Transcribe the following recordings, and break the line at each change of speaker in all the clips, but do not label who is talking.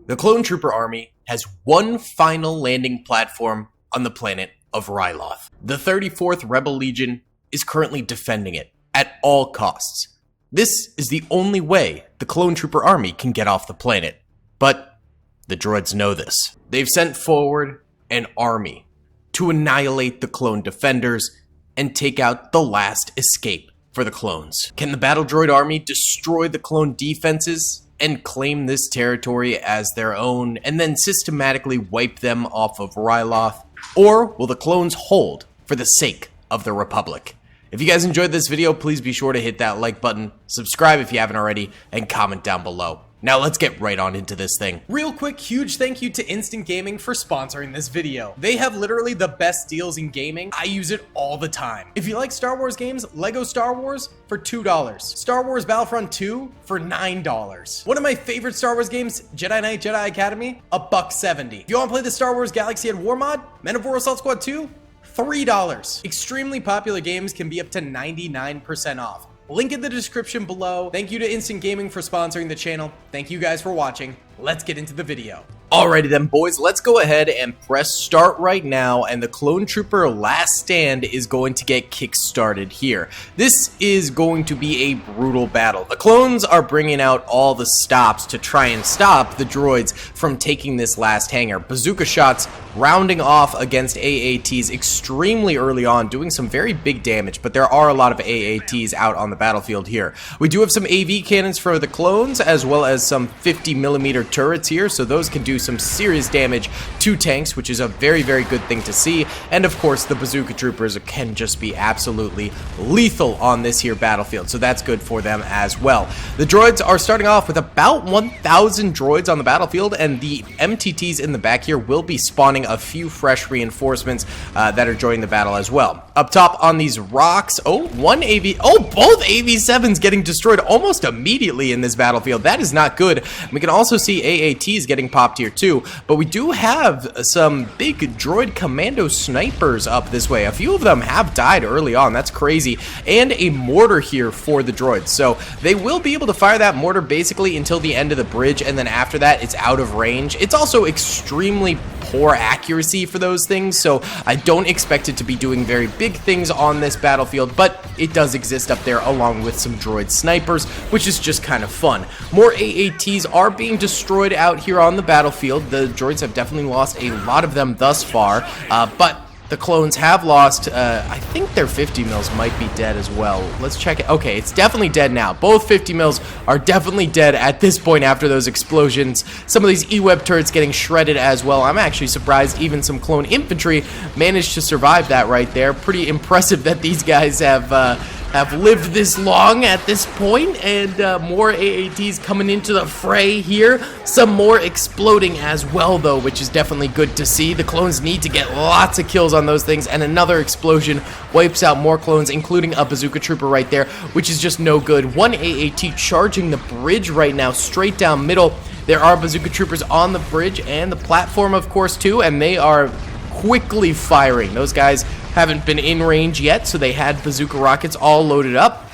The Clone Trooper army has one final landing platform on the planet of Ryloth. The 34th Rebel Legion is currently defending it at all costs. This is the only way the Clone Trooper army can get off the planet. But the droids know this. They've sent forward an army to annihilate the clone defenders and take out the last escape for the clones. Can the battle droid army destroy the clone defenses and claim this territory as their own and then systematically wipe them off of Ryloth? Or will the clones hold for the sake of the Republic? If you guys enjoyed this video, please be sure to hit that like button, subscribe if you haven't already, and comment down below. Now let's get right on into this thing.
Real quick, huge thank you to Instant Gaming for sponsoring this video. They have literally the best deals in gaming. I use it all the time. If you like Star Wars games, Lego Star Wars for $2. Star Wars Battlefront 2 for $9. One of my favorite Star Wars games, Jedi Knight Jedi Academy, $1.70. If you want to play the Star Wars Galaxy at War mod, Men of War Assault Squad 2, $3. Extremely popular games can be up to 99% off. Link in the description below. Thank you to Instant Gaming for sponsoring the channel. Thank you guys for watching. Let's get into the video.
Alrighty then, boys, let's go ahead and press start right now, and the Clone Trooper Last Stand is going to get kick-started here. This is going to be a brutal battle. The clones are bringing out all the stops to try and stop the droids from taking this last hangar. Bazooka shots rounding off against AATs extremely early on, doing some very big damage, but there are a lot of AATs out on the battlefield here. We do have some AV cannons for the clones, as well as some 50mm turrets here, so those can do some serious damage to tanks, which is a very, very good thing to see. And of course, the bazooka troopers can just be absolutely lethal on this here battlefield, so that's good for them as well. The droids are starting off with about 1,000 droids on the battlefield, and the MTTs in the back here will be spawning a few fresh reinforcements that are joining the battle as well. Up top on these rocks, both AV7s getting destroyed almost immediately in this battlefield. That is not good. We can also see AATs getting popped here too, but we do have some big droid commando snipers up this way. A few of them have died early on. That's crazy. And a mortar here for the droids, so they will be able to fire that mortar basically until the end of the bridge, and then after that it's out of range. It's also extremely poor accuracy for those things, so I don't expect it to be doing very big things on this battlefield, but it does exist up there along with some droid snipers, which is just kind of fun. More AATs are being destroyed out here on the battlefield. The droids have definitely lost a lot of them thus far, but the clones have lost, I think their 50 mils might be dead as well. Let's check it. Okay, it's definitely dead now. Both 50 mils are definitely dead at this point after those explosions. Some of these E-Web turrets getting shredded as well. I'm actually surprised even some clone infantry managed to survive that right there. Pretty impressive that these guys have lived this long at this point, and more AATs coming into the fray here. Some more exploding as well, though, which is definitely good to see. The clones need to get lots of kills on those things, and another explosion wipes out more clones, including a bazooka trooper right there, which is just no good. One AAT charging the bridge right now, straight down middle. There are bazooka troopers on the bridge and the platform, of course, too, and they are quickly firing. Those guys haven't been in range yet, so they had bazooka rockets all loaded up.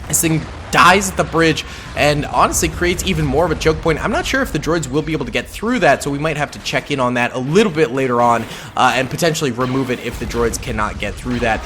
This thing dies at the bridge and honestly creates even more of a choke point. I'm not sure if the droids will be able to get through that, so we might have to check in on that a little bit later on and potentially remove it if the droids cannot get through that.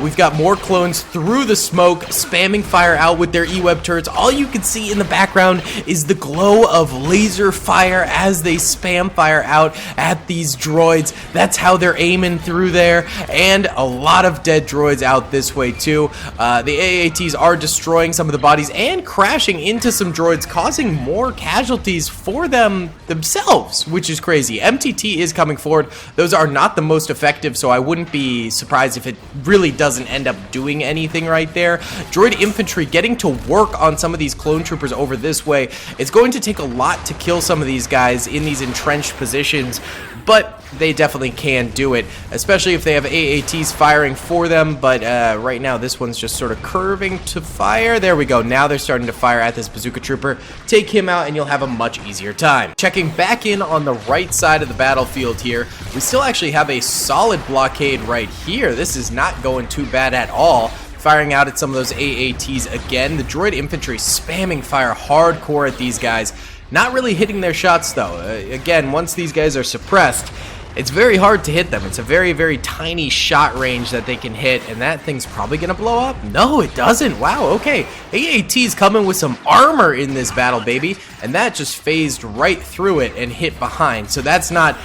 We've got more clones through the smoke, spamming fire out with their E-Web turrets. All you can see in the background is the glow of laser fire as they spam fire out at these droids. That's how they're aiming through there, and a lot of dead droids out this way too. The AATs are destroying some of the bodies and crashing into some droids, causing more casualties for themselves, which is crazy. MTT is coming forward. Those are not the most effective, so I wouldn't be surprised if it really doesn't end up doing anything right there. Droid infantry getting to work on some of these clone troopers over this way. It's going to take a lot to kill some of these guys in these entrenched positions, but they definitely can do it, especially if they have AATs firing for them. But right now this one's just sort of curving to fire. There we go. Now they're starting to fire at this bazooka trooper. Take him out and you'll have a much easier time. Checking back in on the right side of the battlefield here, we still actually have a solid blockade right here. This is not going too bad at all. Firing out at some of those AATs again. The droid infantry spamming fire hardcore at these guys. Not really hitting their shots though. Again, once these guys are suppressed, it's very hard to hit them. It's a very, very tiny shot range that they can hit, and that thing's probably going to blow up. No, it doesn't. Wow, okay. AAT's coming with some armor in this battle, baby, and that just phased right through it and hit behind. So that's not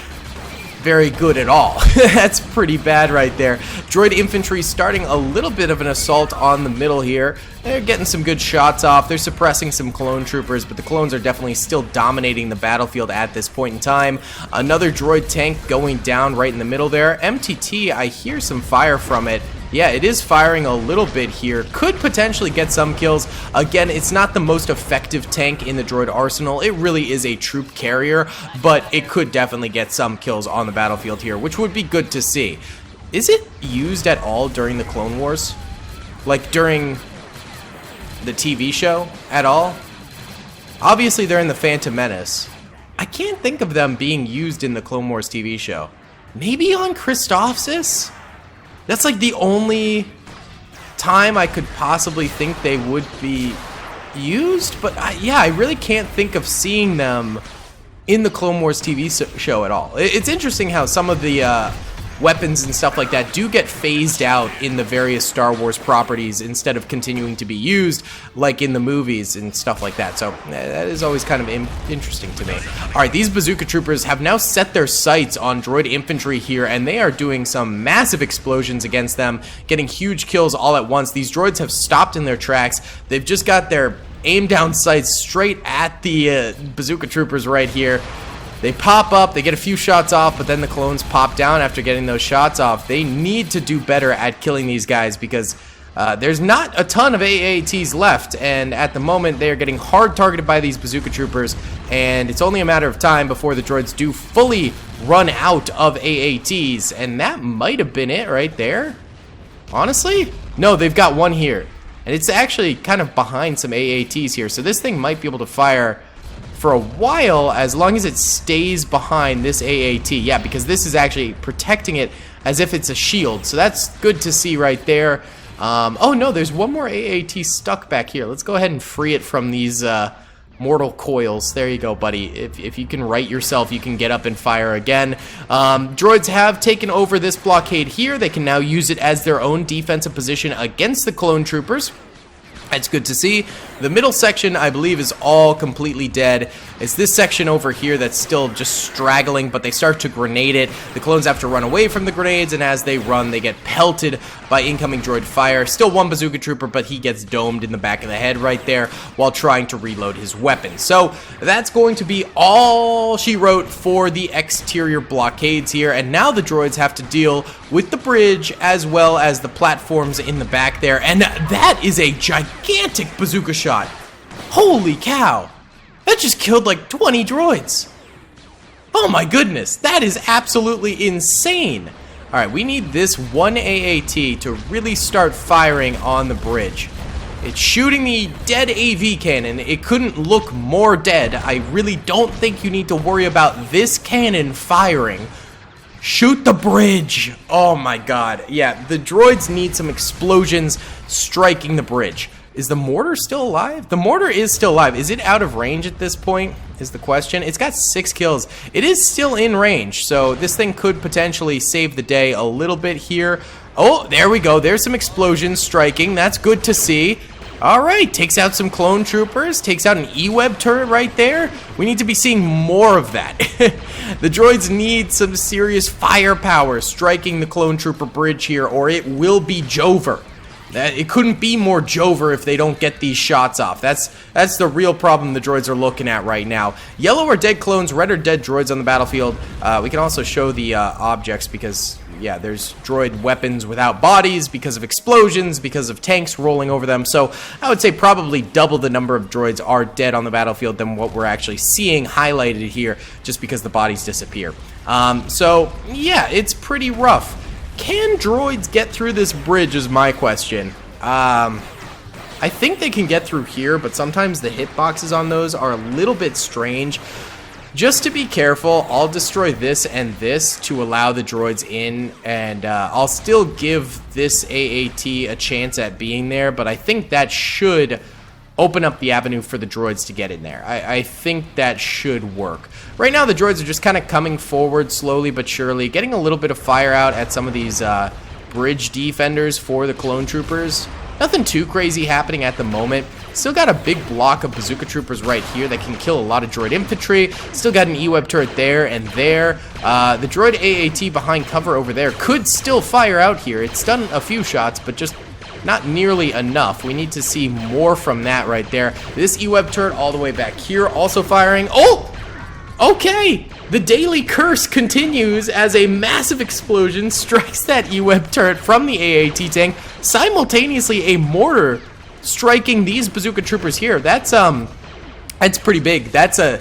very good at all. That's pretty bad right there. Droid infantry starting a little bit of an assault on the middle here. They're getting some good shots off. They're suppressing some clone troopers, but the clones are definitely still dominating the battlefield at this point in time. Another droid tank going down right in the middle there. MTT, I hear some fire from it. Yeah, it is firing a little bit here. Could potentially get some kills. Again, it's not the most effective tank in the droid arsenal. It really is a troop carrier, but it could definitely get some kills on the battlefield here, which would be good to see. Is it used at all during the Clone Wars? Like during the TV show at all? Obviously, they're in the Phantom Menace. I can't think of them being used in the Clone Wars TV show. Maybe on Christophsis? That's like the only time I could possibly think they would be used, but yeah, I really can't think of seeing them in the Clone Wars TV show at all. It's interesting how some of the weapons and stuff like that do get phased out in the various Star Wars properties instead of continuing to be used like in the movies and stuff like that. So that is always kind of interesting to me. All right, these bazooka troopers have now set their sights on droid infantry here, and they are doing some massive explosions against them, getting huge kills all at once. These droids have stopped in their tracks. They've just got their aim down sights straight at the bazooka troopers right here. They pop up, they get a few shots off, but then the clones pop down after getting those shots off. They need to do better at killing these guys because there's not a ton of AATs left, and at the moment they are getting hard targeted by these bazooka troopers, and it's only a matter of time before the droids do fully run out of AATs, and that might have been it right there. Honestly? No, they've got one here, and it's actually kind of behind some AATs here, so this thing might be able to fire for a while as long as it stays behind this AAT. Yeah, because this is actually protecting it as if it's a shield, so that's good to see right there. Oh no, there's one more AAT stuck back here. Let's go ahead and free it from these mortal coils. There you go, buddy. If you can right yourself, you can get up and fire again. Droids have taken over this blockade here. They can now use it as their own defensive position against the clone troopers. It's good to see. The middle section, I believe, is all completely dead. It's this section over here that's still just straggling, but they start to grenade it. The clones have to run away from the grenades, and as they run, they get pelted by incoming droid fire. Still one bazooka trooper, but he gets domed in the back of the head right there while trying to reload his weapon. So that's going to be all she wrote for the exterior blockades here, and now the droids have to deal with the bridge as well as the platforms in the back there, and that is a gigantic bazooka shot. Holy cow! That just killed like 20 droids. Oh my goodness, that is absolutely insane. Alright, we need this one AAT to really start firing on the bridge. It's shooting the dead AV cannon. It couldn't look more dead. I really don't think you need to worry about this cannon firing. Shoot the bridge! Oh my god. Yeah, the droids need some explosions striking the bridge. Is the mortar still alive? The mortar is still alive. Is it out of range at this point, is the question. It's got 6 kills. It is still in range, so this thing could potentially save the day a little bit here. Oh, there we go. There's some explosions striking. That's good to see. Alright, takes out some clone troopers, takes out an E-Web turret right there. We need to be seeing more of that. The droids need some serious firepower striking the clone trooper bridge here, or it will be Jover. It couldn't be more Jover if they don't get these shots off. That's the real problem the droids are looking at right now. Yellow are dead clones, red are dead droids on the battlefield. We can also show the objects because, yeah, there's droid weapons without bodies because of explosions, because of tanks rolling over them. So I would say probably double the number of droids are dead on the battlefield than what we're actually seeing highlighted here just because the bodies disappear. So, yeah, it's pretty rough. Can droids get through this bridge is my question. I think they can get through here, but sometimes the hitboxes on those are a little bit strange. Just to be careful, I'll destroy this and this to allow the droids in, and I'll still give this AAT a chance at being there, but I think that should open up the avenue for the droids to get in there. I think that should work. Right now, the droids are just kind of coming forward slowly but surely, getting a little bit of fire out at some of these bridge defenders for the clone troopers. Nothing too crazy happening at the moment. Still got a big block of bazooka troopers right here that can kill a lot of droid infantry. Still got an E-Web turret there and there. The droid AAT behind cover over there could still fire out here. It's done a few shots, but just not nearly enough. We need to see more from that right there. This E-Web turret all the way back here also firing. Oh! Okay! The daily curse continues as a massive explosion strikes that E-Web turret from the AAT tank. Simultaneously, a mortar striking these bazooka troopers here. That's pretty big. That's a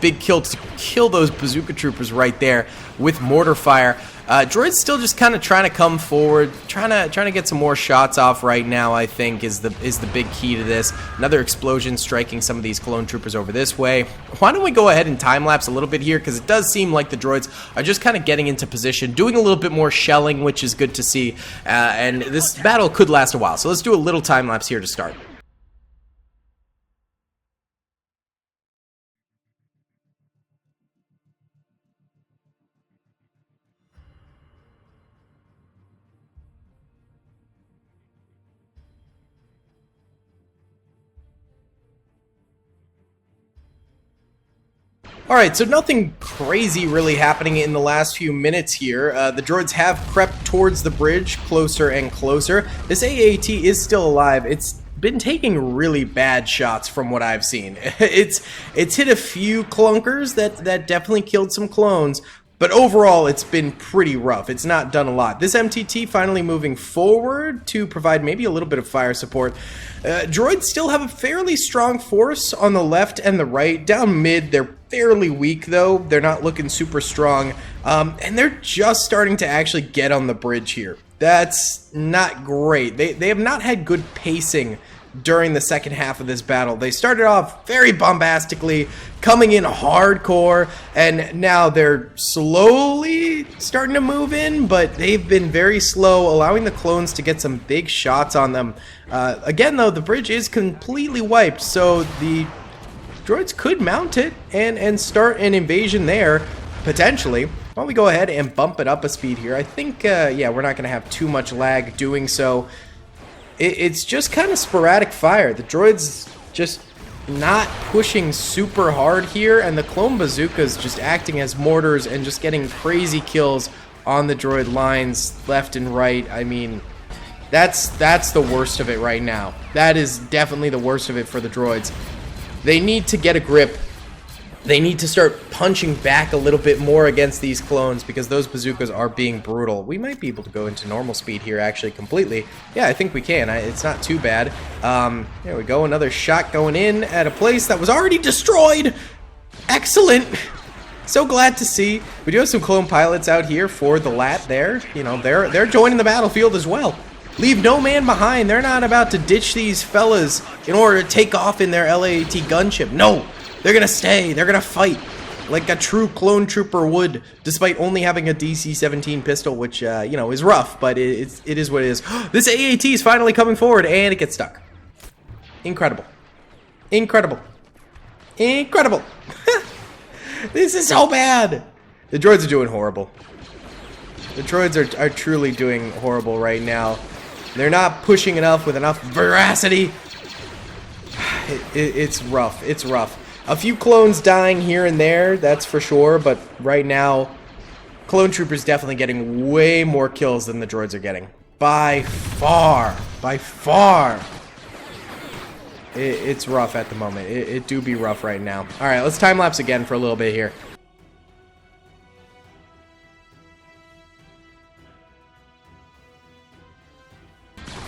big kill to kill those bazooka troopers right there with mortar fire. Droid's still just kind of trying to come forward, trying to get some more shots off right now. I think is the big key to this. Another explosion striking some of these clone troopers over this way. Why don't we go ahead and time lapse a little bit here, because it does seem like the droids are just kind of getting into position, doing a little bit more shelling, which is good to see. And this battle could last a while. So let's do a little time lapse here to start. Alright, so nothing crazy really happening in the last few minutes here. The droids have crept towards the bridge closer and closer. This AAT is still alive. It's been taking really bad shots from what I've seen. It's hit a few clunkers that definitely killed some clones, but overall it's been pretty rough. It's not done a lot. This MTT finally moving forward to provide maybe a little bit of fire support. Droids still have a fairly strong force on the left and the right. Down mid, they're fairly weak though. They're not looking super strong. And they're just starting to actually get on the bridge here. That's not great. They have not had good pacing during the second half of this battle. They started off very bombastically, coming in hardcore, and now they're slowly starting to move in, but they've been very slow, allowing the clones to get some big shots on them. Again, though, the bridge is completely wiped, so the droids could mount it and start an invasion there, potentially. Why don't we go ahead and bump it up a speed here? I think, yeah, we're not going to have too much lag doing so. It's just kind of sporadic fire. The droids just not pushing super hard here, and the clone bazookas just acting as mortars and just getting crazy kills on the droid lines left and right. I mean, that's the worst of it right now. That is definitely the worst of it for the droids. They need to get a grip. They need to start punching back a little bit more against these clones, because those bazookas are being brutal. We might be able to go into normal speed here actually completely. Yeah, I think we can. It's not too bad. There we go. Another shot going in at a place that was already destroyed. Excellent. So glad to see. We do have some clone pilots out here for the LAT there. You know, they're joining the battlefield as well. Leave no man behind. They're not about to ditch these fellas in order to take off in their LAT gunship. No. They're gonna stay. They're gonna fight like a true clone trooper would, despite only having a DC-17 pistol, which you know, is rough, but it is what it is. This AAT is finally coming forward, and it gets stuck. Incredible, incredible, incredible. This is so bad. The droids are doing horrible. The droids are truly doing horrible right now. They're not pushing enough with enough veracity. It's rough. It's rough. A few clones dying here and there, that's for sure, but right now, clone troopers definitely getting way more kills than the droids are getting. By far. By far. It's rough at the moment. It do be rough right now. Alright, let's time lapse again for a little bit here.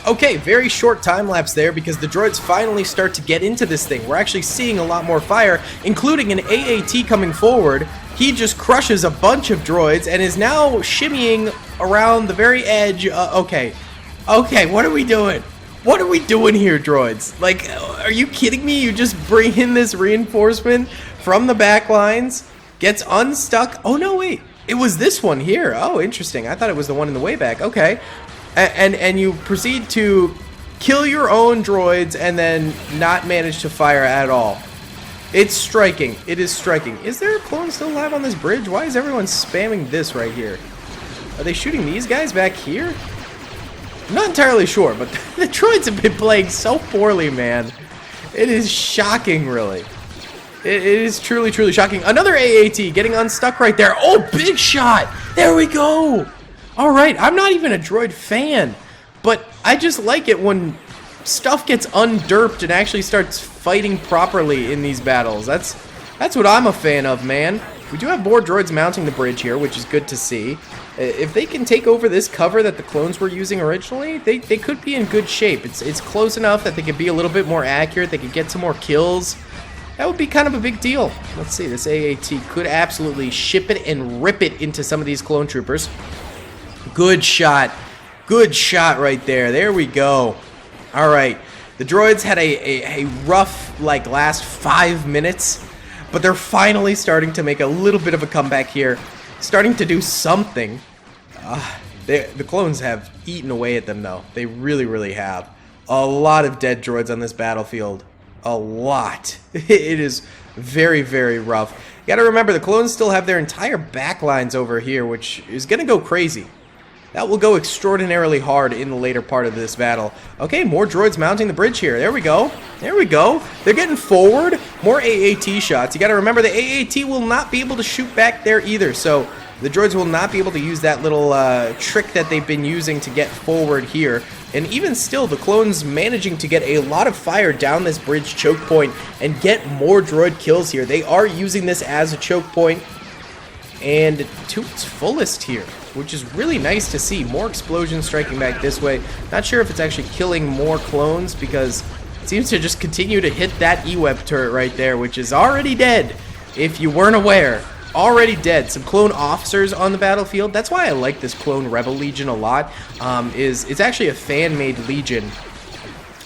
Okay, very short time lapse there because the droids finally start to get into this thing. We're actually seeing a lot more fire, including an AAT coming forward. He just crushes a bunch of droids and is now shimmying around the very edge. Okay, what are we doing? What are we doing here, droids? Like, are you kidding me? You just bring in this reinforcement from the back lines, gets unstuck. Oh, no, wait. It was this one here. Oh, interesting. I thought it was the one in the way back. Okay. And you proceed to kill your own droids and then not manage to fire at all. It's striking. It is striking. Is there a clone still alive on this bridge? Why is everyone spamming this right here? Are they shooting these guys back here? I'm not entirely sure, but the droids have been playing so poorly, man. It is shocking, really. It is truly, truly shocking. Another AAT getting unstuck right there. Oh, big shot. There we go. All right, I'm not even a droid fan, but I just like it when stuff gets underped and actually starts fighting properly in these battles. That's what I'm a fan of, man. We do have more droids mounting the bridge here, which is good to see. If they can take over this cover that the clones were using originally, they could be in good shape. It's close enough that they could be a little bit more accurate. They could get some more kills. That would be kind of a big deal. Let's see, this AAT could absolutely ship it and rip it into some of these clone troopers. Good shot. Good shot right there. There we go. All right. The droids had a rough, like, last 5 minutes, but they're finally starting to make a little bit of a comeback here. Starting to do something. The clones have eaten away at them, though. They really, really have. A lot of dead droids on this battlefield. A lot. It is very, very rough. You gotta remember, the clones still have their entire backlines over here, which is gonna go crazy. That will go extraordinarily hard in the later part of this battle. Okay, more droids mounting the bridge here. There we go. There we go. They're getting forward. More AAT shots. You got to remember the AAT will not be able to shoot back there either. So the droids will not be able to use that little trick that they've been using to get forward here. And even still, the clones managing to get a lot of fire down this bridge choke point and get more droid kills here. They are using this as a choke point and to its fullest here, which is really nice to see. More explosions striking back this way. Not sure if it's actually killing more clones because it seems to just continue to hit that E-Web turret right there, which is already dead, if you weren't aware. Already dead. Some clone officers on the battlefield. That's why I like this clone Rebel Legion a lot. It's actually a fan-made Legion,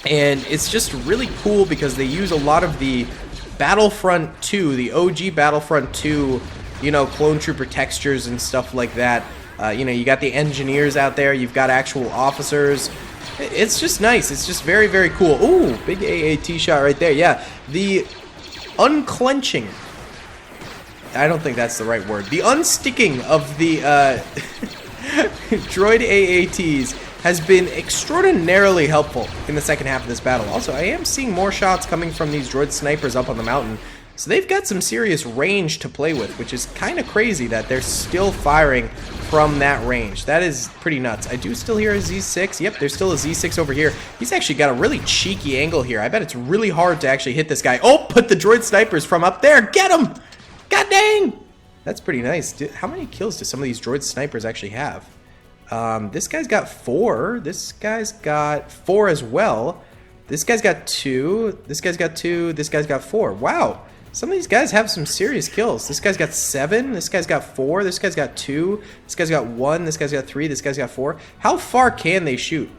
and it's just really cool because they use a lot of the Battlefront 2, the OG Battlefront 2, you know, clone trooper textures and stuff like that. You know, you got the engineers out there, you've got actual officers. It's just nice. It's just very, very cool. Ooh, big AAT shot right there. Yeah, the unclenching. I don't think that's the right word. The unsticking of the droid AATs has been extraordinarily helpful in the second half of this battle. Also, I am seeing more shots coming from these droid snipers up on the mountain. So they've got some serious range to play with, which is kind of crazy that they're still firing from that range. That is pretty nuts. I do still hear a Z6. Yep, there's still a Z6 over here. He's actually got a really cheeky angle here. I bet it's really hard to actually hit this guy. Oh, put the droid snipers from up there. Get him! God dang! That's pretty nice. How many kills do some of these droid snipers actually have? This guy's got 4. This guy's got 4 as well. This guy's got 2. This guy's got 2. This guy's got 4. Wow. Some of these guys have some serious kills. This guy's got 7. This guy's got 4. This guy's got 2. This guy's got 1. This guy's got 3. This guy's got 4. How far can they shoot?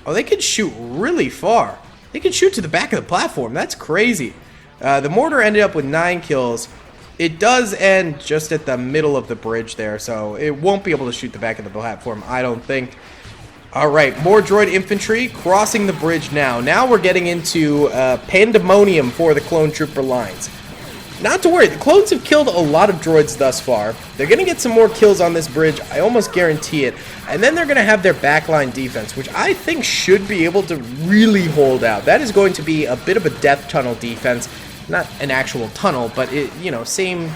Oh, they can shoot really far. They can shoot to the back of the platform. That's crazy. The mortar ended up with 9 kills. It does end just at the middle of the bridge there, so it won't be able to shoot the back of the platform, I don't think. Alright, more droid infantry crossing the bridge now. Now we're getting into pandemonium for the clone trooper lines. Not to worry, the clones have killed a lot of droids thus far. They're going to get some more kills on this bridge, I almost guarantee it. And then they're going to have their backline defense, which I think should be able to really hold out. That is going to be a bit of a death tunnel defense. Not an actual tunnel, but it, you know, same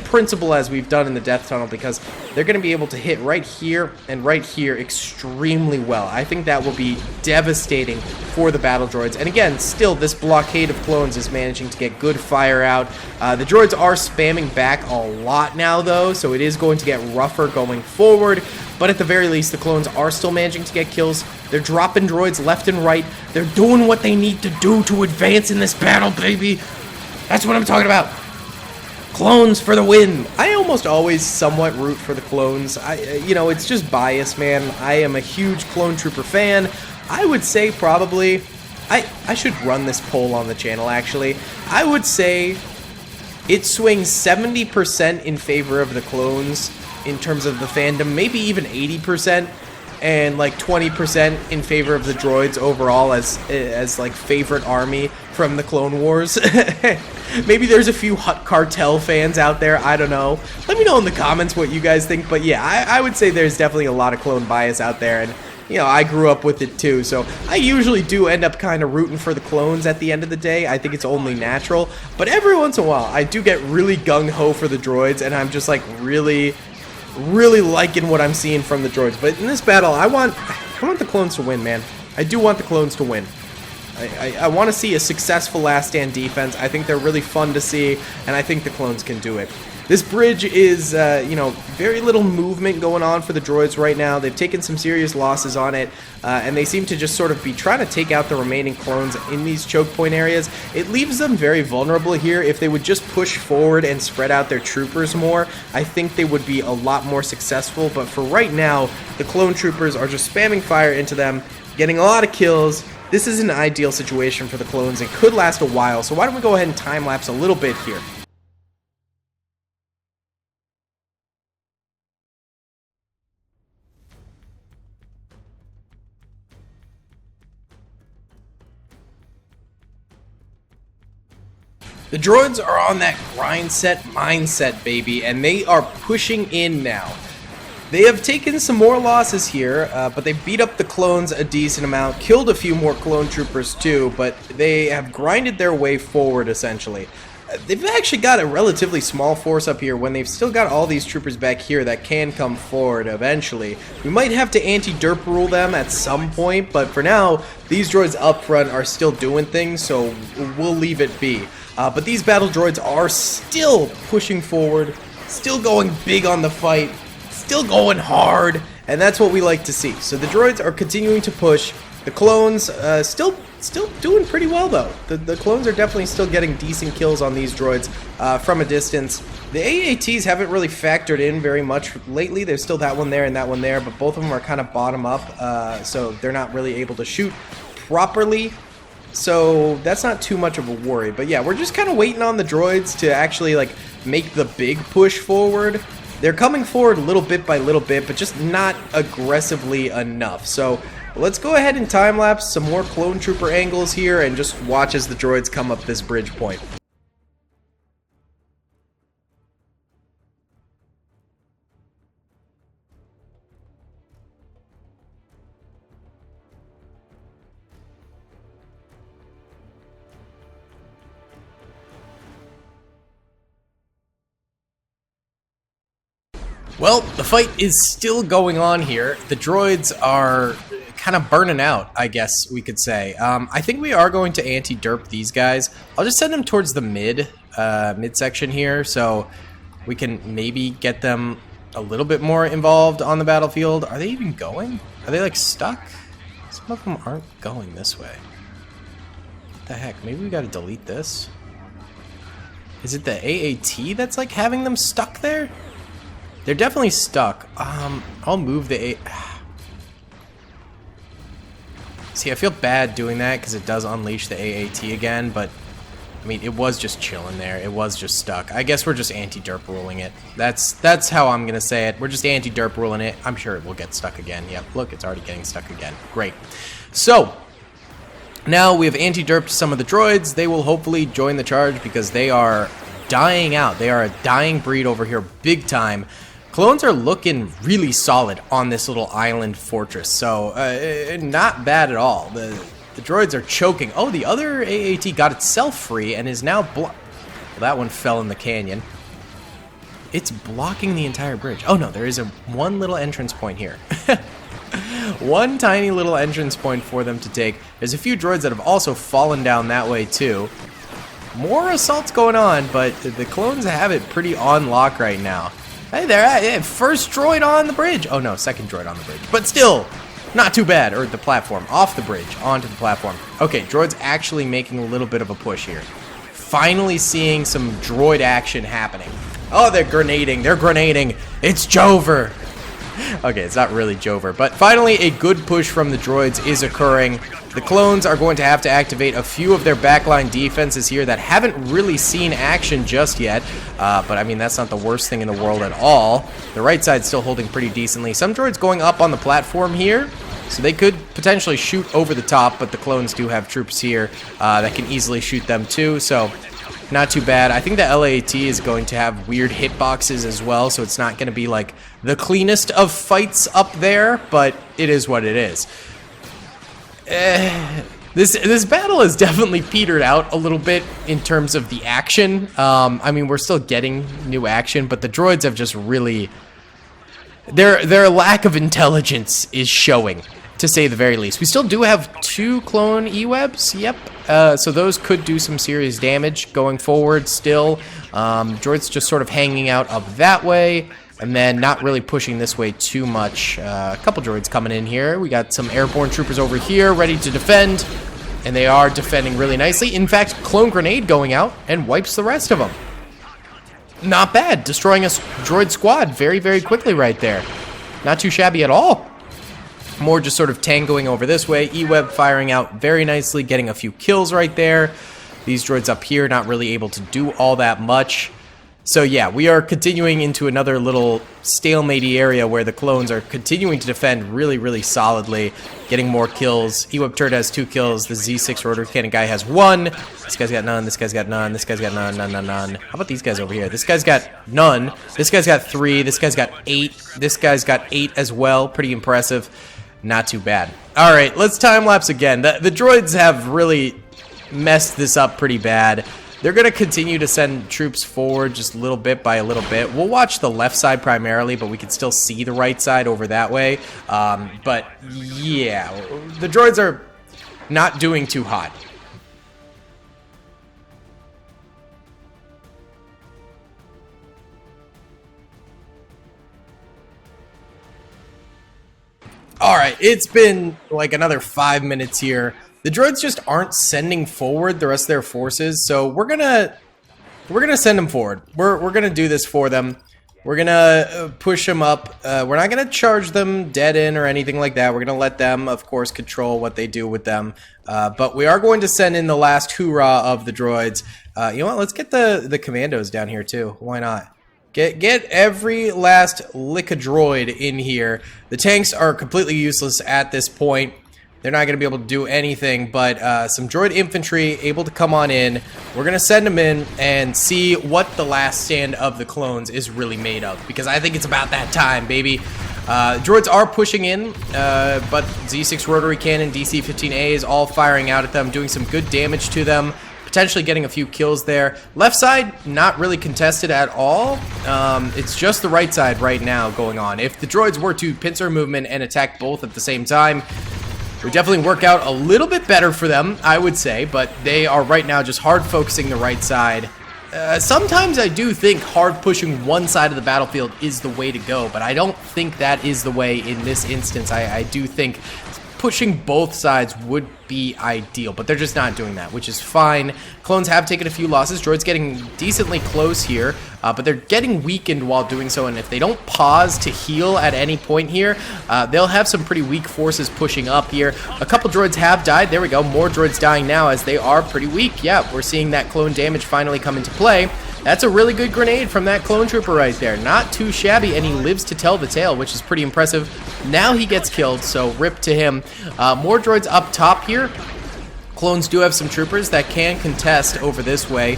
principle as we've done in the death tunnel, because they're going to be able to hit right here and right here extremely well. I think that will be devastating for the battle droids. And again, still, this blockade of clones is managing to get good fire out. The droids are spamming back a lot now, though, so it is going to get rougher going forward. But at the very least, the clones are still managing to get kills. They're dropping droids left and right. They're doing what they need to do to advance in this battle, baby. That's what I'm talking about. Clones for the win. I almost always somewhat root for the clones. You know, it's just bias, man. I am a huge clone trooper fan. I would say probably, I should run this poll on the channel, actually. I would say it swings 70% in favor of the clones in terms of the fandom, maybe even 80%. and like 20% in favor of the droids overall as like favorite army from the Clone Wars. Maybe there's a few Hutt Cartel fans out there, I don't know. Let me know in the comments what you guys think, but yeah, I would say there's definitely a lot of clone bias out there, and you know, I grew up with it too, so I usually do end up kind of rooting for the clones at the end of the day. I think it's only natural, but every once in a while, I do get really gung-ho for the droids, and I'm just like really liking what I'm seeing from the droids. But in this battle, I want the clones to win, man. I do want the clones to win. I want to see a successful last stand defense. I think they're really fun to see, and I think the clones can do it. This bridge is, you know, very little movement going on for the droids right now. They've taken some serious losses on it, and they seem to just sort of be trying to take out the remaining clones in these choke point areas. It leaves them very vulnerable here. If they would just push forward and spread out their troopers more, I think they would be a lot more successful. But for right now, the clone troopers are just spamming fire into them, getting a lot of kills. This is an ideal situation for the clones. It could last a while, so why don't we go ahead and time-lapse a little bit here. The droids are on that grind set mindset, baby, and they are pushing in now. They have taken some more losses here, but they beat up the clones a decent amount, killed a few more clone troopers too, but they have grinded their way forward, essentially. They've actually got a relatively small force up here when they've still got all these troopers back here that can come forward eventually. We might have to anti-derp rule them at some point, but for now, these droids up front are still doing things, so we'll leave it be. But these battle droids are still pushing forward, still going big on the fight, still going hard, and that's what we like to see. So the droids are continuing to push. The clones still doing pretty well though. The clones are definitely still getting decent kills on these droids from a distance. The AATs haven't really factored in very much lately. There's still that one there and that one there, but both of them are kind of bottom up, so they're not really able to shoot properly. So that's not too much of a worry. But yeah, we're just kind of waiting on the droids to actually like make the big push forward. They're coming forward little bit by little bit, but just not aggressively enough. So let's go ahead and time-lapse some more clone trooper angles here and just watch as the droids come up this bridge point. Well, the fight is still going on here. The droids are kind of burning out, I guess we could say. I think we are going to anti-derp these guys. I'll just send them towards the midsection here, so we can maybe get them a little bit more involved on the battlefield. Are they even going? Are they like stuck? Some of them aren't going this way. What the heck? Maybe we gotta delete this. Is it the AAT that's like having them stuck there? They're definitely stuck. I'll move the See, I feel bad doing that because it does unleash the AAT again, but I mean, it was just chilling there. It was just stuck. I guess we're just anti-derp ruling it. That's how I'm gonna say it. We're just anti-derp ruling it. I'm sure it will get stuck again. Yep, look, it's already getting stuck again. Great. So now we have anti-derped some of the droids. They will hopefully join the charge because they are dying out. They are a dying breed over here big time. Clones are looking really solid on this little island fortress, so not bad at all. The droids are choking. Oh, the other AAT got itself free and is now well, that one fell in the canyon. It's blocking the entire bridge. Oh no, there is one little entrance point here. One tiny little entrance point for them to take. There's a few droids that have also fallen down that way too. More assaults going on, but the clones have it pretty on lock right now. Hey there, first droid on the bridge. Oh no, second droid on the bridge. But still, not too bad. Or the platform, off the bridge, onto the platform. Okay, droid's actually making a little bit of a push here. Finally seeing some droid action happening. Oh, they're grenading, It's Jover. Okay, it's not really Jover, but finally a good push from the droids is occurring. The clones are going to have to activate a few of their backline defenses here that haven't really seen action just yet, but I mean, that's not the worst thing in the world at all. The right side's still holding pretty decently. Some droids going up on the platform here, so they could potentially shoot over the top, but the clones do have troops here that can easily shoot them too, so not too bad. I think the LAAT is going to have weird hitboxes as well, so it's not going to be like the cleanest of fights up there, but it is what it is. This battle has definitely petered out a little bit in terms of the action. I mean, we're still getting new action, but the droids have just really... Their lack of intelligence is showing, to say the very least. We still do have 2 clone E-webs, yep. So those could do some serious damage going forward still. Droids just sort of hanging out up that way, and then not really pushing this way too much. A couple droids coming in here. We got some airborne troopers over here ready to defend, and they are defending really nicely. In fact, clone grenade going out and wipes the rest of them. Not bad. Destroying a droid squad very, very quickly right there. Not too shabby at all. More just sort of tangoing over this way. E-web firing out very nicely, getting a few kills right there. These droids up here not really able to do all that much. So yeah, we are continuing into another little stalemate-y area where the clones are continuing to defend really, really solidly, getting more kills. E-web turret has 2 kills. The Z6 rotary cannon guy has 1. This guy's got none. This guy's got none. This guy's got none. None. How about these guys over here? This guy's got none. This guy's got 3. This guy's got 8. This guy's got 8 as well. Pretty impressive. Not too bad. All right, let's time lapse again. The droids have really messed this up pretty bad. They're going to continue to send troops forward just little bit by a little bit. We'll watch the left side primarily, but we can still see the right side over that way. But yeah, the droids are not doing too hot. All right, it's been like another 5 minutes here. The droids just aren't sending forward the rest of their forces, so we're gonna send them forward. We're gonna do this for them. We're gonna push them up. We're not gonna charge them dead in or anything like that. We're gonna let them, of course, control what they do with them. But we are going to send in the last hoorah of the droids. You know what? Let's get the commandos down here too. Why not? Get every last lick of droid in here. The tanks are completely useless at this point. They're not going to be able to do anything, but some droid infantry able to come on in. We're going to send them in and see what the last stand of the clones is really made of, because I think it's about that time, baby. Droids are pushing in, but Z6 rotary cannon, DC-15A is all firing out at them, doing some good damage to them. Potentially getting a few kills there. Left side, not really contested at all. It's just the right side right now going on. If the droids were to pincer movement and attack both at the same time, it would definitely work out a little bit better for them, I would say, but they are right now just hard focusing the right side. Sometimes I do think hard pushing one side of the battlefield is the way to go, but I don't think that is the way in this instance. I do think pushing both sides would be ideal, but they're just not doing that, which is fine. Clones have taken a few losses. Droid's getting decently close here, but they're getting weakened while doing so, and if they don't pause to heal at any point here, they'll have some pretty weak forces pushing up here. A couple droids have died. There we go. More droids dying now as they are pretty weak. Yeah, we're seeing that clone damage finally come into play. That's a really good grenade from that clone trooper right there. Not too shabby, and he lives to tell the tale, which is pretty impressive. Now he gets killed, so rip to him. More droids up top here. Clones do have some troopers that can contest over this way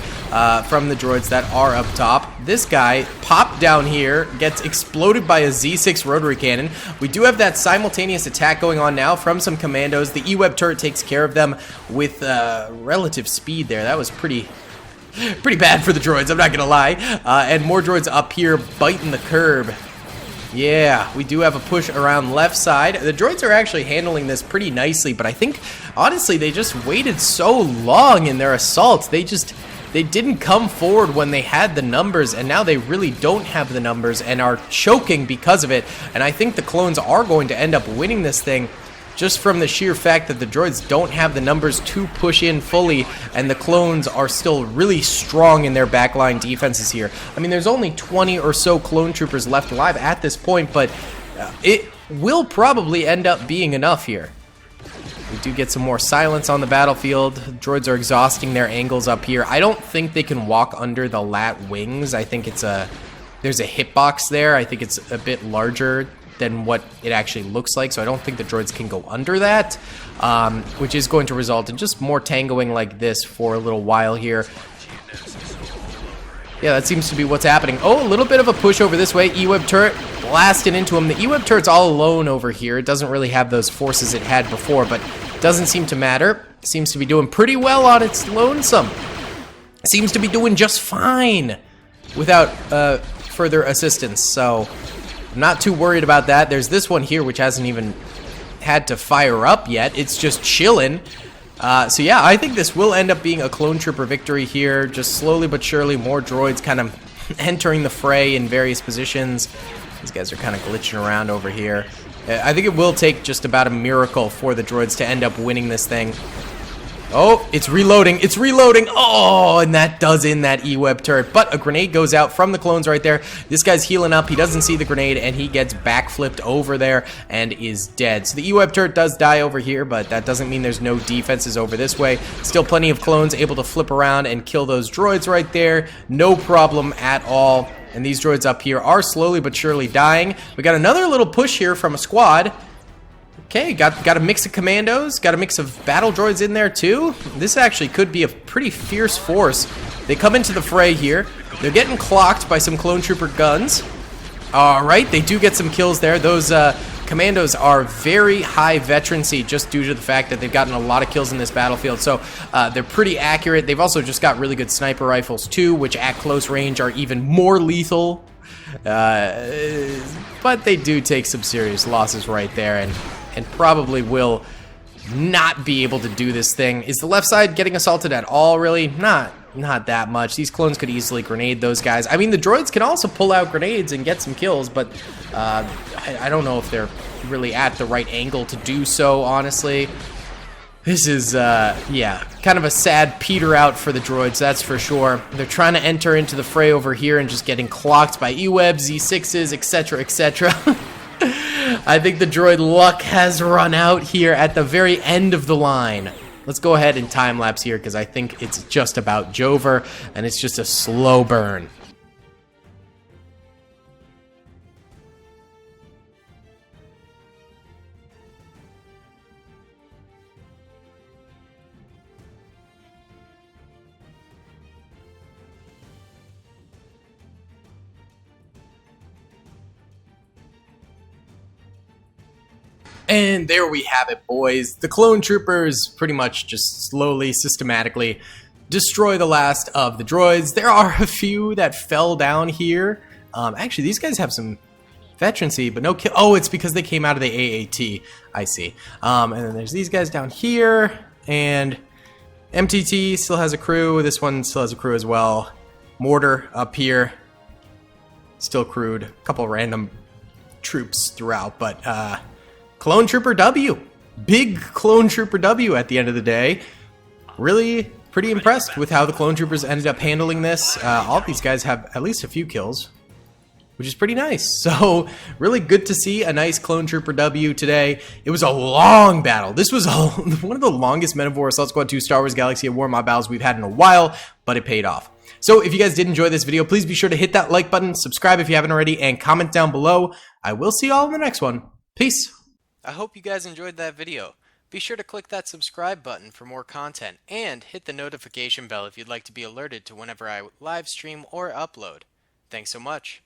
from the droids that are up top. This guy popped down here, gets exploded by a Z6 rotary cannon. We do have that simultaneous attack going on now from some commandos. The E-web turret takes care of them with relative speed there. That was pretty bad for the droids, I'm not gonna lie. And more droids up here biting the curb. Yeah, we do have a push around left side. The droids are actually handling this pretty nicely, but I think, honestly, they just waited so long in their assaults. They didn't come forward when they had the numbers, and now they really don't have the numbers and are choking because of it. And I think the clones are going to end up winning this thing, just from the sheer fact that the droids don't have the numbers to push in fully, and the clones are still really strong in their backline defenses here. I mean, there's only 20 or so clone troopers left alive at this point, but It will probably end up being enough here. We do get some more silence on the battlefield. Droids are exhausting their angles up here. I don't think they can walk under the lat wings. I think there's a hitbox there. I think it's a bit larger than what it actually looks like, so I don't think the droids can go under that, which is going to result in just more tangoing like this for a little while here. Yeah, that seems to be what's happening. Oh, a little bit of a push over this way. E-Web turret blasting into him. The E-Web turret's all alone over here. It doesn't really have those forces it had before, but doesn't seem to matter. Seems to be doing pretty well on its lonesome. Seems to be doing just fine without further assistance, so I'm not too worried about that. There's this one here which hasn't even had to fire up yet. It's just chilling. So yeah, I think this will end up being a clone trooper victory here. Just slowly but surely, more droids kind of entering the fray in various positions. These guys are kind of glitching around over here. I think it will take just about a miracle for the droids to end up winning this thing. Oh, it's reloading. It's reloading. Oh, and that does in that E-Web turret. But a grenade goes out from the clones right there. This guy's healing up. He doesn't see the grenade, and he gets backflipped over there and is dead. So the E-Web turret does die over here, but that doesn't mean there's no defenses over this way. Still plenty of clones able to flip around and kill those droids right there. No problem at all. And these droids up here are slowly but surely dying. We got another little push here from a squad. Okay, got a mix of commandos, got a mix of battle droids in there too. This actually could be a pretty fierce force. They come into the fray here. They're getting clocked by some clone trooper guns. Alright, they do get some kills there. Those commandos are very high veterancy just due to the fact that they've gotten a lot of kills in this battlefield. So they're pretty accurate. They've also just got really good sniper rifles too, which at close range are even more lethal. But they do take some serious losses right there, and probably will not be able to do this thing. Is the left side getting assaulted at all, really? Not that much. These clones could easily grenade those guys. I mean, the droids can also pull out grenades and get some kills, but I don't know if they're really at the right angle to do so, honestly. This is, yeah, kind of a sad peter out for the droids, that's for sure. They're trying to enter into the fray over here and just getting clocked by E-Webs, Z6s, etc., etc. I think the droid luck has run out here at the very end of the line. Let's go ahead and time-lapse here because I think it's just about Jover, and it's just a slow burn. And there we have it, boys. The clone troopers pretty much just slowly, systematically destroy the last of the droids. There are a few that fell down here. Actually, these guys have some veterancy, but no kill. Oh, it's because they came out of the AAT. I see. And then there's these guys down here, and MTT still has a crew. This one still has a crew as well. Mortar up here, still crewed. A couple random troops throughout, but Clone Trooper W. Big Clone Trooper W at the end of the day. Really pretty impressed with how the Clone Troopers ended up handling this. All of these guys have at least a few kills, which is pretty nice. So really good to see a nice Clone Trooper W today. It was a long battle. This was one of the longest Men of War Assault Squad 2 Star Wars Galaxy of War mod battles we've had in a while, but it paid off. So if you guys did enjoy this video, please be sure to hit that like button, subscribe if you haven't already, and comment down below. I will see you all in the next one. Peace.
I hope you guys enjoyed that video. Be sure to click that subscribe button for more content, and hit the notification bell if you'd like to be alerted to whenever I live stream or upload. Thanks so much.